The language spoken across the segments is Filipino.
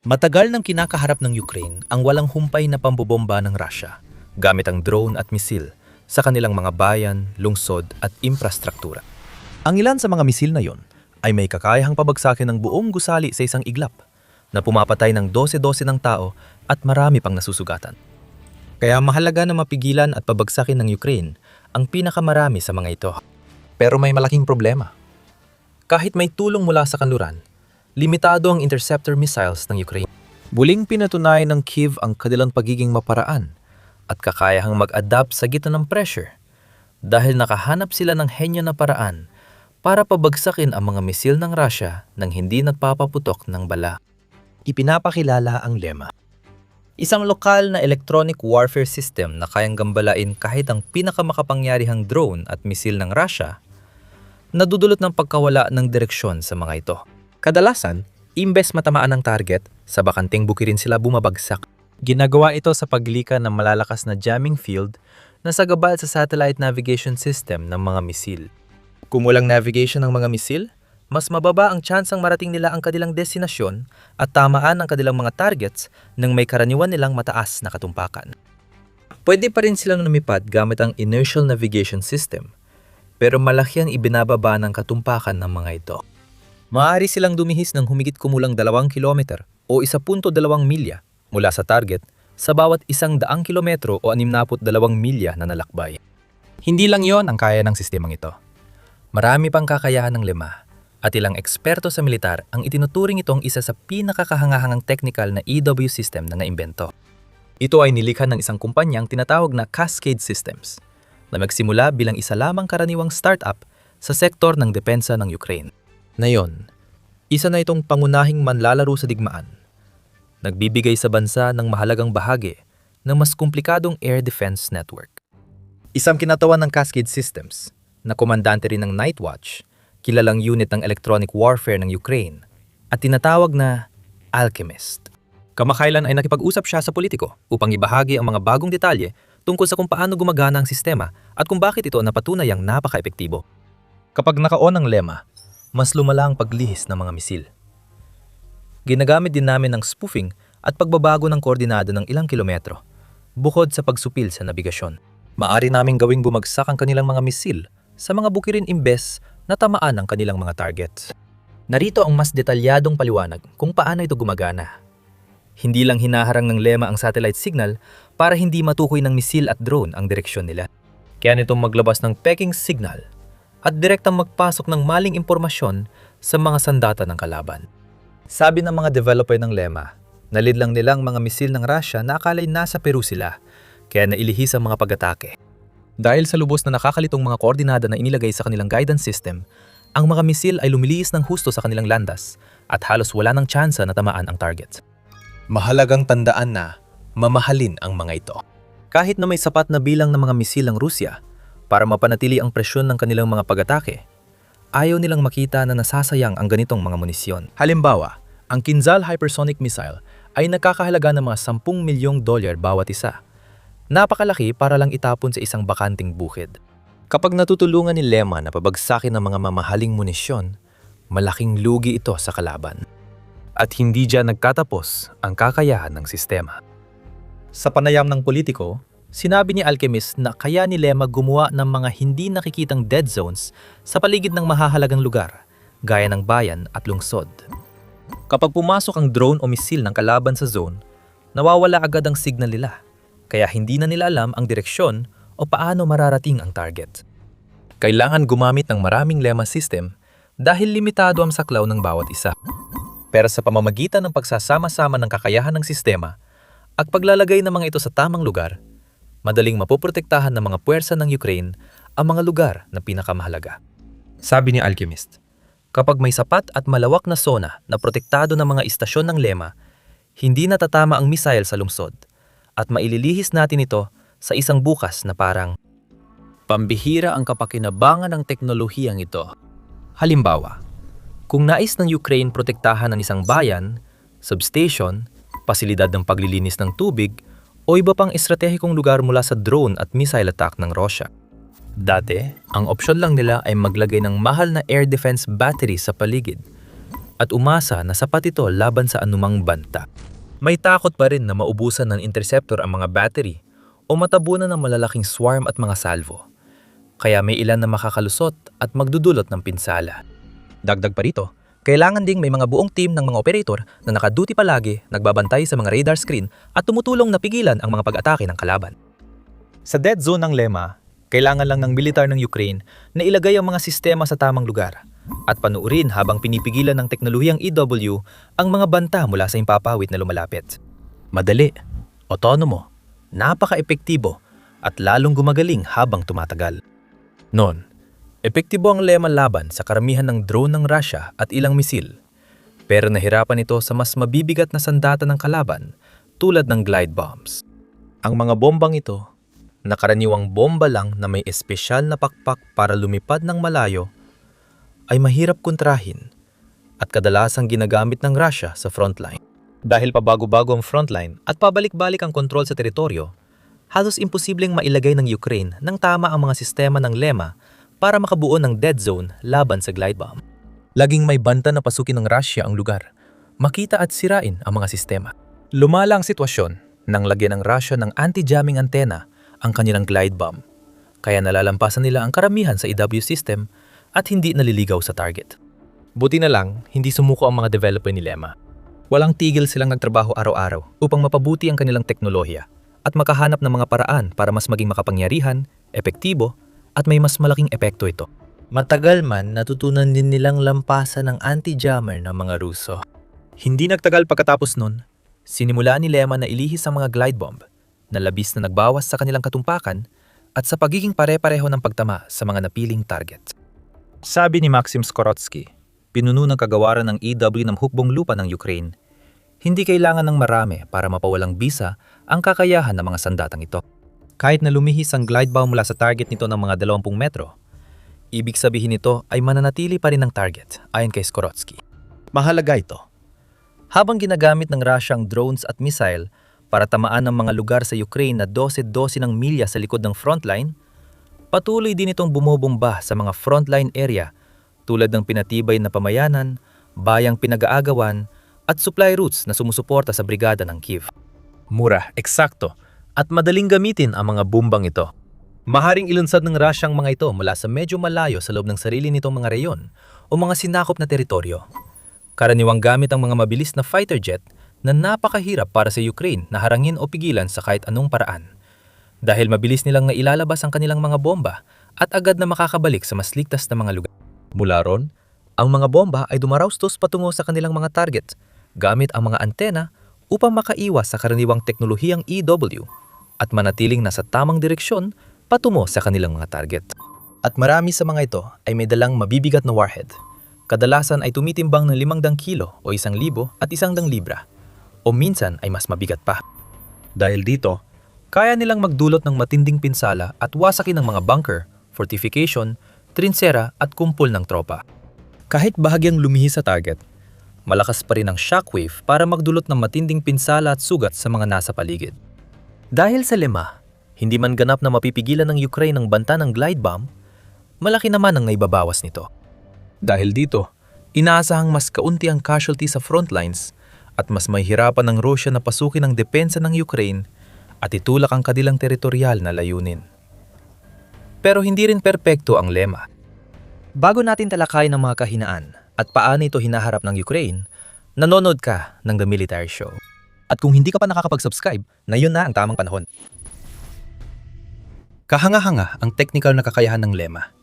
Matagal nang kinakaharap ng Ukraine ang walang humpay na pambobomba ng Russia gamit ang drone at misil sa kanilang mga bayan, lungsod at infrastruktura. Ang ilan sa mga misil na yon ay may kakayahang pabagsakin ng buong gusali sa isang iglap na pumapatay ng 12-12 ng tao at marami pang nasusugatan. Kaya mahalaga na mapigilan at pabagsakin ng Ukraine ang pinakamarami sa mga ito. Pero may malaking problema. Kahit may tulong mula sa kanluran, limitado ang interceptor missiles ng Ukraine. Buling pinatunayan ng Kyiv ang kanilang pagiging maparaan at kakayahang mag-adapt sa gitna ng pressure dahil nakahanap sila ng henyo na paraan para pabagsakin ang mga misil ng Russia nang hindi nagpapaputok ng bala. Ipinapakilala ang Lemma. Isang lokal na electronic warfare system na kayang gambalain kahit ang pinakamakapangyarihang drone at misil ng Russia, nadudulot ng pagkawala ng direksyon sa mga ito. Kadalasan, imbes matamaan ang target, sa bakanting bukirin sila bumabagsak. Ginagawa ito sa paglikan ng malalakas na jamming field na sagabal sa satellite navigation system ng mga misil. Kung walang navigation ng mga misil, mas mababa ang tsansang marating nila ang kanilang destinasyon at tamaan ang kanilang mga targets nang may karaniwan nilang mataas na katumpakan. Pwede pa rin silang lumipad gamit ang inertial navigation system, pero malaki ang ibinababa ng katumpakan ng mga ito. Maaari silang dumihis ng humigit kumulang 2 kilometer o 1.2 milya mula sa target sa bawat 100 kilometro o 62 milya na nalakbay. Hindi lang yon ang kaya ng sistemang ito. Marami pang kakayahan ng Lemma at ilang eksperto sa militar ang itinuturing itong isa sa pinakakahangahangang technical na EW system na naimbento. Ito ay nilikha ng isang kumpanyang tinatawag na Cascade Systems na magsimula bilang isa lamang karaniwang startup sa sektor ng depensa ng Ukraine. Ngayon, isa na itong pangunahing manlalaro sa digmaan. Nagbibigay sa bansa ng mahalagang bahagi ng mas komplikadong air defense network. Isang kinatawan ng Cascade Systems na komandante rin ng Night Watch, kilalang unit ng electronic warfare ng Ukraine, at tinatawag na Alchemist. Kamakailan ay nakipag-usap siya sa politiko upang ibahagi ang mga bagong detalye tungkol sa kung paano gumagana ang sistema at kung bakit ito napatunayang napaka-epektibo. Kapag naka-on ang Lemma, mas lumala ang paglihis ng mga misil. Ginagamit din namin ng spoofing at pagbabago ng koordinada ng ilang kilometro, bukod sa pagsupil sa nabigasyon. Maari naming gawing bumagsak ang kanilang mga misil sa mga bukirin imbes na tamaan ang kanilang mga targets. Narito ang mas detalyadong paliwanag kung paano ito gumagana. Hindi lang hinaharang ng Lemma ang satellite signal para hindi matukoy ng misil at drone ang direksyon nila. Kaya nitong maglabas ng peking signal at direktang magpasok ng maling impormasyon sa mga sandata ng kalaban. Sabi ng mga developer ng Lemma, nalid lang nilang mga misil ng Russia na akala'y nasa Peru sila, kaya nailihis ang mga pag-atake. Dahil sa lubos na nakakalitong mga koordinada na inilagay sa kanilang guidance system, ang mga misil ay lumilihis ng husto sa kanilang landas at halos wala ng tsansa na tamaan ang target. Mahalagang tandaan na mamahalin ang mga ito. Kahit na may sapat na bilang ng mga misil ang Rusya para mapanatili ang presyon ng kanilang mga pag-atake, ayaw nilang makita na nasasayang ang ganitong mga munisyon. Halimbawa, ang Kinzhal hypersonic missile ay nagkakahalaga ng mga $10 milyong bawat isa. Napakalaki para lang itapon sa isang bakanting bukid. Kapag natutulungan ni Lemma na pabagsakin ng mga mamahaling munisyon, malaking lugi ito sa kalaban. At hindi dyan nagtatapos ang kakayahan ng sistema. Sa panayam ng politiko, sinabi ni Alchemist na kaya ni Lemma gumawa ng mga hindi nakikitang dead zones sa paligid ng mahahalagang lugar, gaya ng bayan at lungsod. Kapag pumasok ang drone o misil ng kalaban sa zone, nawawala agad ang signal nila, kaya hindi na nila alam ang direksyon o paano mararating ang target. Kailangan gumamit ng maraming Lemma system dahil limitado ang saklaw ng bawat isa. Pero sa pamamagitan ng pagsasama-sama ng kakayahan ng sistema at paglalagay ng mga ito sa tamang lugar, madaling mapoprotektahan ng mga puwersa ng Ukraine ang mga lugar na pinakamahalaga. Sabi ni Alchemist, kapag may sapat at malawak na zona na protektado ng mga istasyon ng Lemma, hindi natatama ang missile sa lungsod at maililihis natin ito sa isang bukas na parang pambihira ang kapakinabangan ng teknolohiyang ito. Halimbawa, kung nais ng Ukraine protektahan ng isang bayan, substation, pasilidad ng paglilinis ng tubig, o iba pang estratehikong lugar mula sa drone at missile attack ng Russia. Dati, ang opsyon lang nila ay maglagay ng mahal na air defense battery sa paligid. at umasa na sapat ito laban sa anumang banta. May takot pa rin na maubusan ng interceptor ang mga battery o matabunan ng malalaking swarm at mga salvo. Kaya may ilan na makakalusot at magdudulot ng pinsala. Dagdag pa rito, kailangan ding may mga buong team ng mga operator na nakaduty palagi, nagbabantay sa mga radar screen at tumutulong na pigilan ang mga pag-atake ng kalaban. Sa dead zone ng Lema, kailangan lang ng militar ng Ukraine na ilagay ang mga sistema sa tamang lugar at panuurin habang pinipigilan ng teknolohiyang EW ang mga banta mula sa impapawid na lumalapit. Madali, otonomo, napaka-epektibo at lalong gumagaling habang tumatagal. Noon, epektibo ang Lema laban sa karamihan ng drone ng Russia at ilang misil, pero nahirapan ito sa mas mabibigat na sandata ng kalaban tulad ng glide bombs. Ang mga bombang ito, na karaniwang bomba lang na may espesyal na pakpak para lumipad ng malayo, ay mahirap kontrahin at kadalasang ginagamit ng Russia sa frontline. Dahil pabago-bago ang frontline at pabalik-balik ang kontrol sa teritoryo, halos imposibleng mailagay ng Ukraine ng tama ang mga sistema ng Lema para makabuo ng dead zone laban sa glide bomb. Laging may banta na pasukin ng Russia ang lugar, makita at sirain ang mga sistema. Lumala ang sitwasyon nang lagyan ng Russia ng anti-jamming antenna ang kanilang glide bomb, kaya nalalampasan nila ang karamihan sa EW system at hindi naliligaw sa target. Buti na lang, hindi sumuko ang mga developer ni Lema. Walang tigil silang nagtrabaho araw-araw upang mapabuti ang kanilang teknolohiya at makahanap ng mga paraan para mas maging makapangyarihan, epektibo, at may mas malaking epekto ito. Matagal man, natutunan din nilang lampasan ng anti-jammer ng mga Ruso. Hindi nagtagal pagkatapos nun, sinimula ni Lema na ilihis ang mga glide bomb na labis na nagbawas sa kanilang katumpakan at sa pagiging pare-pareho ng pagtama sa mga napiling target. Sabi ni Maxim Skorotsky, pinuno ng kagawaran ng EW ng hukbong lupa ng Ukraine, hindi kailangan ng marami para mapawalang bisa ang kakayahan ng mga sandatang ito. Kahit na lumihis ang glide bomb mula sa target nito ng mga 20 metro, ibig sabihin nito ay mananatili pa rin ang target ayon kay Skorotsky. Mahalaga ito. Habang ginagamit ng Russia ang drones at missile para tamaan ng mga lugar sa Ukraine na 12-12 ng milya sa likod ng frontline, patuloy din itong bumobomba sa mga frontline area tulad ng pinatibay na pamayanan, bayang pinag-aagawan at supply routes na sumusuporta sa brigada ng Kyiv. Mura, eksakto, at madaling gamitin ang mga bombang ito. Maharing ilunsad ng Russia ang mga ito mula sa medyo malayo sa loob ng sarili nitong mga reyon o mga sinakop na teritoryo. Karaniwang gamit ang mga mabilis na fighter jet na napakahirap para sa Ukraine na harangin o pigilan sa kahit anong paraan. Dahil mabilis nilang nailalabas ang kanilang mga bomba at agad na makakabalik sa mas ligtas na mga lugar. Mula ron, ang mga bomba ay dumaraustos patungo sa kanilang mga target gamit ang mga antena upang makaiwas sa karaniwang teknolohiyang EW at manatiling nasa tamang direksyon patungo sa kanilang mga target. At marami sa mga ito ay may dalang mabibigat na warhead. Kadalasan ay tumitimbang ng 500 kilo o 1,000 at 100 libra. O minsan ay mas mabigat pa. Dahil dito, kaya nilang magdulot ng matinding pinsala at wasakin ng mga bunker, fortification, trinsera at kumpol ng tropa. Kahit bahagyang lumihis sa target, malakas pa rin ang shockwave para magdulot ng matinding pinsala at sugat sa mga nasa paligid. Dahil sa Lema, hindi man ganap na mapipigilan ng Ukraine ang banta ng glide bomb, malaki naman ang naibabawas nito. Dahil dito, inaasahang mas kaunti ang casualty sa frontlines at mas mahihirapan ng Russia na pasukin ang depensa ng Ukraine at itulak ang kanilang teritorial na layunin. Pero hindi rin perpekto ang Lema. Bago natin talakayin ang mga kahinaan at paano ito hinaharap ng Ukraine, nanonood ka ng The Military Show. At kung hindi ka pa nakakapag-subscribe, ngayon na ang tamang panahon. Kahanga-hanga ang technical na kakayahan ng Lema,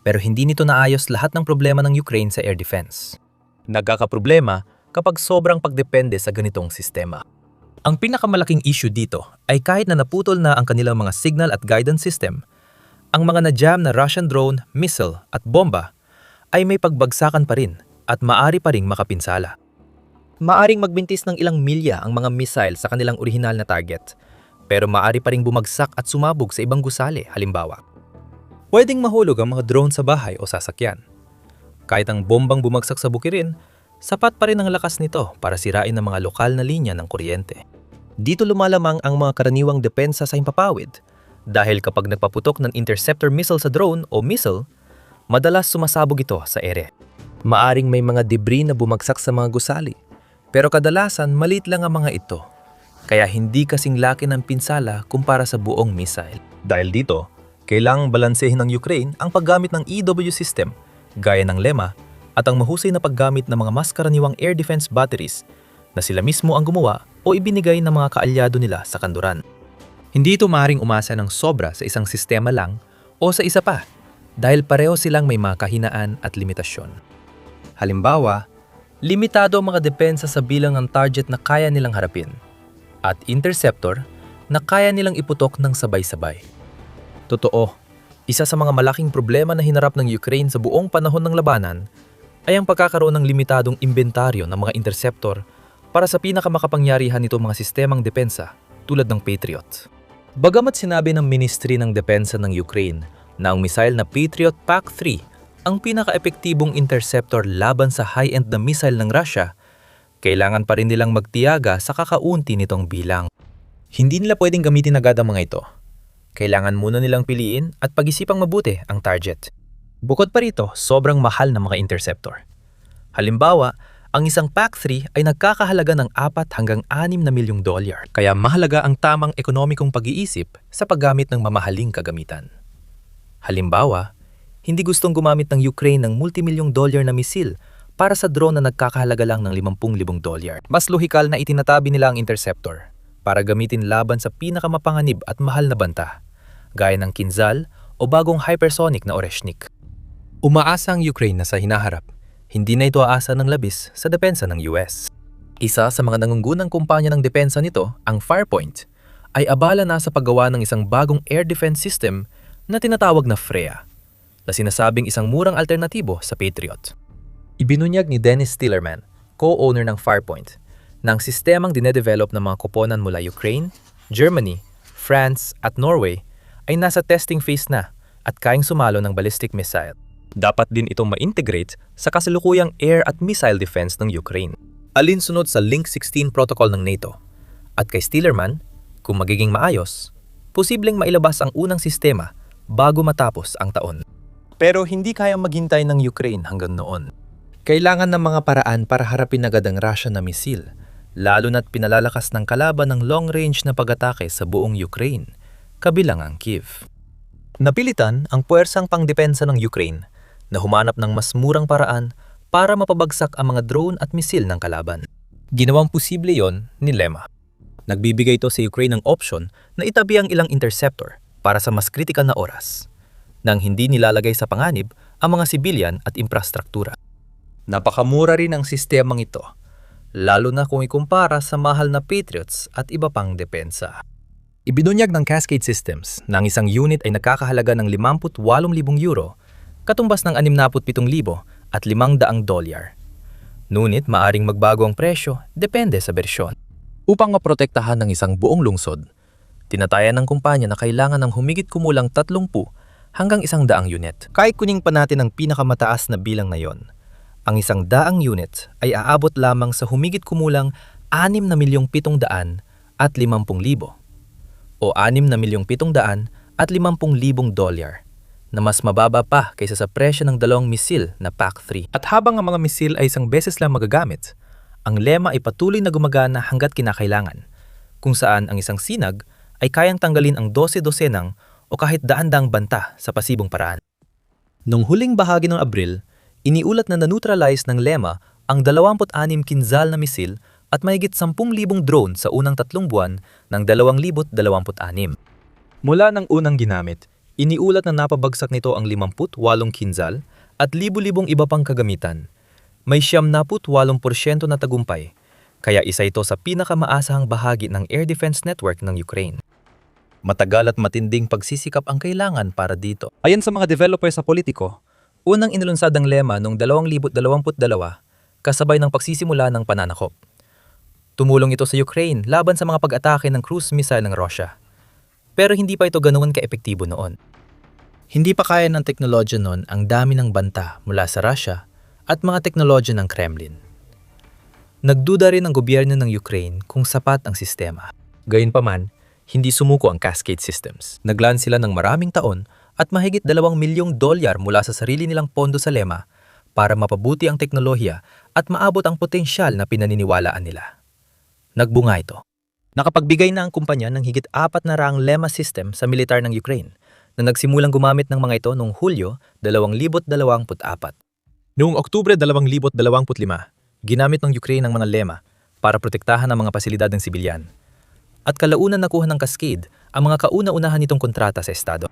pero hindi nito naayos lahat ng problema ng Ukraine sa air defense. Nagkakaproblema kapag sobrang pagdepende sa ganitong sistema. Ang pinakamalaking issue dito ay kahit na naputol na ang kanilang mga signal at guidance system, ang mga na-jam na Russian drone, missile at bomba ay may pagbagsakan pa rin at maari pa ring makapinsala. Maaring magbintis ng ilang milya ang mga missile sa kanilang orihinal na target, pero maari pa ring bumagsak at sumabog sa ibang gusali, halimbawa. Pwedeng mahulog ang mga drone sa bahay o sasakyan. Kahit ang bombang bumagsak sa bukirin, sapat pa rin ang lakas nito para sirain ang mga lokal na linya ng kuryente. Dito lumalamang ang mga karaniwang depensa sa himpapawid dahil kapag nagpaputok ng interceptor missile sa drone o missile, madalas sumasabog ito sa ere. Maaring may mga debris na bumagsak sa mga gusali, pero kadalasan maliit lang ang mga ito, kaya hindi kasing laki ng pinsala kumpara sa buong missile. Dahil dito, kailangang balansehin ng Ukraine ang paggamit ng EW system, gaya ng LEMA, at ang mahusay na paggamit ng mga mas karaniwang air defense batteries na sila mismo ang gumawa o ibinigay ng mga kaalyado nila sa kanluran. Hindi ito maaaring umasa ng sobra sa isang sistema lang o sa isa pa, dahil pareho silang may mga kahinaan at limitasyon. Halimbawa, limitado ang mga depensa sa bilang ng target na kaya nilang harapin, at interceptor na kaya nilang iputok ng sabay-sabay. Totoo, isa sa mga malaking problema na hinarap ng Ukraine sa buong panahon ng labanan ay ang pagkakaroon ng limitadong imbentaryo ng mga interceptor para sa pinakamakapangyarihan nitong mga sistemang depensa tulad ng Patriot. Bagamat sinabi ng Ministry ng Depensa ng Ukraine na ang missile na Patriot PAC-3 ang pinaka-epektibong interceptor laban sa high-end na missile ng Russia, kailangan pa rin nilang magtiyaga sa kakaunti nitong bilang. Hindi nila pwedeng gamitin agad ang mga ito. Kailangan muna nilang piliin at pag-isipang mabuti ang target. Bukod pa rito, sobrang mahal ng mga interceptor. Halimbawa, ang isang PAC-3 ay nagkakahalaga ng 4 hanggang 6 na milyong dolyar. Kaya mahalaga ang tamang ekonomikong pag-iisip sa paggamit ng mamahaling kagamitan. Halimbawa, hindi gustong gumamit ng Ukraine ng multimilyong dolyar na misil para sa drone na nagkakahalaga lang ng 50,000 dolyar. Mas lohikal na itinatabi nila ang interceptor para gamitin laban sa pinakamapanganib at mahal na banta, gaya ng Kinzhal o bagong hypersonic na Oreshnik. Umaasa ang Ukraine na sa hinaharap, hindi na ito aasa ng labis sa depensa ng US. Isa sa mga nangungunang kumpanya ng depensa nito, ang Farpoint, ay abala na sa paggawa ng isang bagong air defense system na tinatawag na Freya, na sinasabing isang murang alternatibo sa Patriot. Ibinunyag ni Dennis Stillerman, co-owner ng Farpoint, na ang sistemang dinedevelop ng mga koponan mula Ukraine, Germany, France at Norway ay nasa testing phase na at kayang sumalo ng ballistic missile. Dapat din itong ma-integrate sa kasalukuyang air at missile defense ng Ukraine. Alinsunod sa Link 16 protocol ng NATO. At kay Stillerman, kung magiging maayos, posibleng mailabas ang unang sistema bago matapos ang taon. Pero hindi kayang maghintay ng Ukraine hanggang noon. Kailangan ng mga paraan para harapin agad ang Russia na misil, lalo na't pinalalakas ng kalaban ng long-range na pag-atake sa buong Ukraine, kabilang ang Kyiv. Napilitan ang puwersang pangdepensa ng Ukraine na humanap ng mas murang paraan para mapabagsak ang mga drone at misil ng kalaban. Ginawang posible yon ni LEMA. Nagbibigay ito sa Ukraine ng option na itabi ang ilang interceptor para sa mas kritikal na oras, nang hindi nilalagay sa panganib ang mga sibilyan at infrastruktura. Napakamura rin ang sistemang ito, lalo na kung ikumpara sa mahal na Patriots at iba pang depensa. Ibinunyag ng Cascade Systems na ang isang unit ay nakakahalaga ng 58,000 euro, katumbas ng 67,000 at 500 dolyar. Ngunit maaring magbago ang presyo depende sa bersyon. Upang maprotektahan ng isang buong lungsod, tinatayan ng kumpanya na kailangan ng humigit kumulang 30 hanggang 100 unit. Kahit kuning pa natin ang pinakamataas na bilang na yon, ang 100 unit ay aabot lamang sa humigit kumulang 6,700,000 at 50,000 o 6,700,000 at 50,000 dolyar, na mas mababa pa kaysa sa presyo ng 2 misil na PAC-3. At habang ang mga misil ay isang beses lang magagamit, ang LEMA ay patuloy na gumagana hanggat kinakailangan, kung saan ang isang sinag ay kayang tanggalin ang 12 o kahit daan-daang banta sa pasibong paraan. Noong huling bahagi ng Abril, iniulat na na-neutralize ng LEMA ang 26 Kinzhal na misil at mahigit 10,000 drone sa unang 3 buwan ng 2026. Mula ng unang ginamit, iniulat na napabagsak nito ang 58 Kinzhal at libu-libong iba pang kagamitan. May 78% na tagumpay, kaya isa ito sa pinakamaasahang bahagi ng air defense network ng Ukraine. Matagal at matinding pagsisikap ang kailangan para dito. Ayon sa mga developer sa Politico, unang inilunsad ang LEMA noong 2022 kasabay ng pagsisimula ng pananakop. Tumulong ito sa Ukraine laban sa mga pag-atake ng cruise missile ng Russia. Pero hindi pa ito ganoon ka-epektibo noon. Hindi pa kaya ng teknolohiya noon ang dami ng banta mula sa Russia at mga teknolohiya ng Kremlin. Nagduda rin ang gobyerno ng Ukraine kung sapat ang sistema. Gayunpaman, hindi sumuko ang Cascade Systems. Naglaan sila ng maraming taon at mahigit 2 milyong dolyar mula sa sarili nilang pondo sa LEMA para mapabuti ang teknolohiya at maabot ang potensyal na pinaniniwalaan nila. Nagbunga ito. Nakapagbigay na ang kumpanya ng higit 400 LEMA system sa militar ng Ukraine na nagsimulang gumamit ng mga ito noong Hulyo 2024. Noong Oktubre 2025, ginamit ng Ukraine ang mga LEMA para protektahan ang mga pasilidad ng sibilyan. At kalaunan nakuha ng Cascade ang mga kauna-unahan nitong kontrata sa Estado.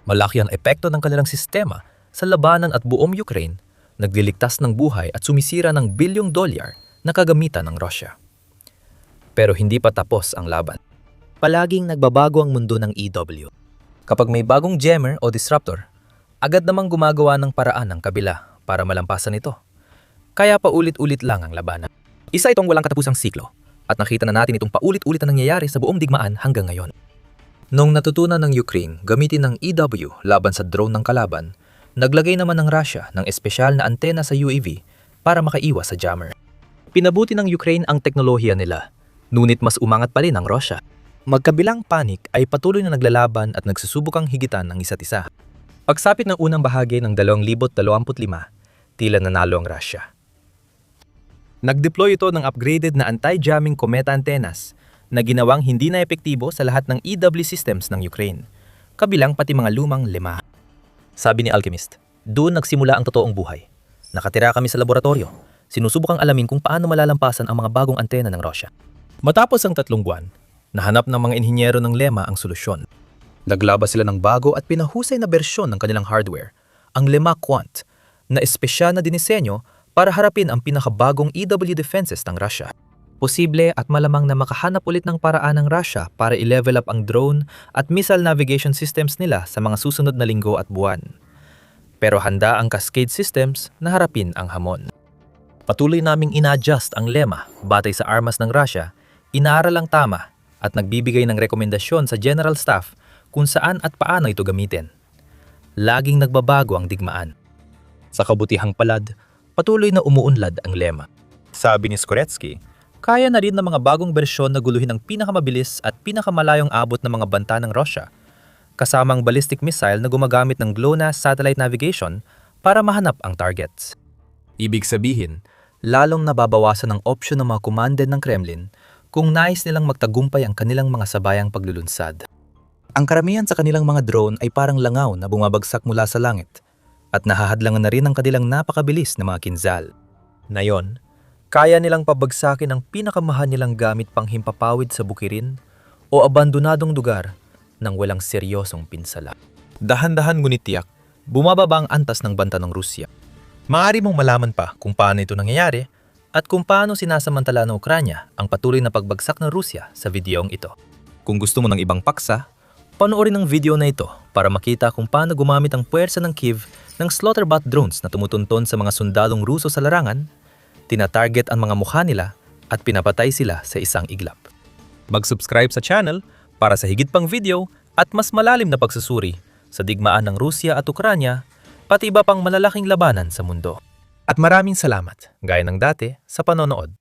Malaki ang epekto ng kanilang sistema sa labanan at buong Ukraine, nagliligtas ng buhay at sumisira ng $1 billion na kagamitan ng Russia. Pero hindi pa tapos ang laban. Palaging nagbabago ang mundo ng EW. Kapag may bagong jammer o disruptor, agad namang gumagawa ng paraan ng kabila para malampasan ito. Kaya paulit-ulit lang ang labanan. Isa itong walang katapusang siklo at nakita na natin itong paulit-ulit na nangyayari sa buong digmaan hanggang ngayon. Noong natutunan ng Ukraine gamitin ng EW laban sa drone ng kalaban, naglagay naman ng Russia ng espesyal na antena sa UAV para makaiwas sa jammer. Pinabuti ng Ukraine ang teknolohiya nila, ngunit mas umangat pa rin ang Russia. Magkabilang panik ay patuloy na naglalaban at nagsusubukang higitan ang isa't isa. Pagsapit ng unang bahagi ng 2025, tila nanalo ang Russia. Nag-deploy ito ng upgraded na anti-jamming Cometa antennas na ginawang hindi na epektibo sa lahat ng EW systems ng Ukraine, kabilang pati mga lumang LEMA. Sabi ni Alchemist, doon nagsimula ang totoong buhay. Nakatira kami sa laboratorio, sinusubukang alamin kung paano malalampasan ang mga bagong antena ng Russia. Matapos ang 3 buwan, nahanap ng mga inhinyero ng LEMA ang solusyon. Naglabas sila ng bago at pinahusay na bersyon ng kanilang hardware, ang LEMA Quant, na espesyal na dinisenyo para harapin ang pinakabagong EW defenses ng Russia. Posible at malamang na makahanap ulit ng paraan ng Russia para i-level up ang drone at missile navigation systems nila sa mga susunod na linggo at buwan. Pero handa ang Cascade systems na harapin ang hamon. Patuloy naming ina-adjust ang LEMA batay sa armas ng Russia, inaaral ang tama at nagbibigay ng rekomendasyon sa General Staff kung saan at paano ito gamitin. Laging nagbabago ang digmaan. Sa kabutihang palad, patuloy na umuunlad ang LEMA. Sabi ni Skoretsky, kaya na rin ng mga bagong bersyon na guluhin ang pinakamabilis at pinakamalayong abot ng mga banta ng Russia, kasamang ballistic missile na gumagamit ng GLONASS satellite navigation para mahanap ang targets. Ibig sabihin, lalong nababawasan ang opsyon ng mga commanded ng Kremlin kung nais nilang magtagumpay ang kanilang mga sabayang paglulunsad. Ang karamihan sa kanilang mga drone ay parang langaw na bumabagsak mula sa langit at nahahadlangan na rin ang kanilang napakabilis na mga kinzal. Ngayon, kaya nilang pabagsakin ang pinakamahal nilang gamit pang himpapawid sa bukirin o abandonadong lugar nang walang seryosong pinsala. Dahan-dahan ngunit tiyak, bumababa ang antas ng banta ng Rusya. Maaari mong malaman pa kung paano ito nangyayari at kung paano sinasamantala ng Ukranya ang patuloy na pagbagsak ng Rusya sa videong ito. Kung gusto mo ng ibang paksa, panoorin ang video na ito para makita kung paano gumamit ang puwersa ng Kyiv ng Slaughterbot drones na tumutunton sa mga sundalong Ruso sa larangan, tinatarget ang mga mukha nila at pinapatay sila sa isang iglap. Mag-subscribe sa channel para sa higit pang video at mas malalim na pagsusuri sa digmaan ng Rusya at Ukranya, pati iba pang malalaking labanan sa mundo. At maraming salamat, gaya ng dati, sa panonood.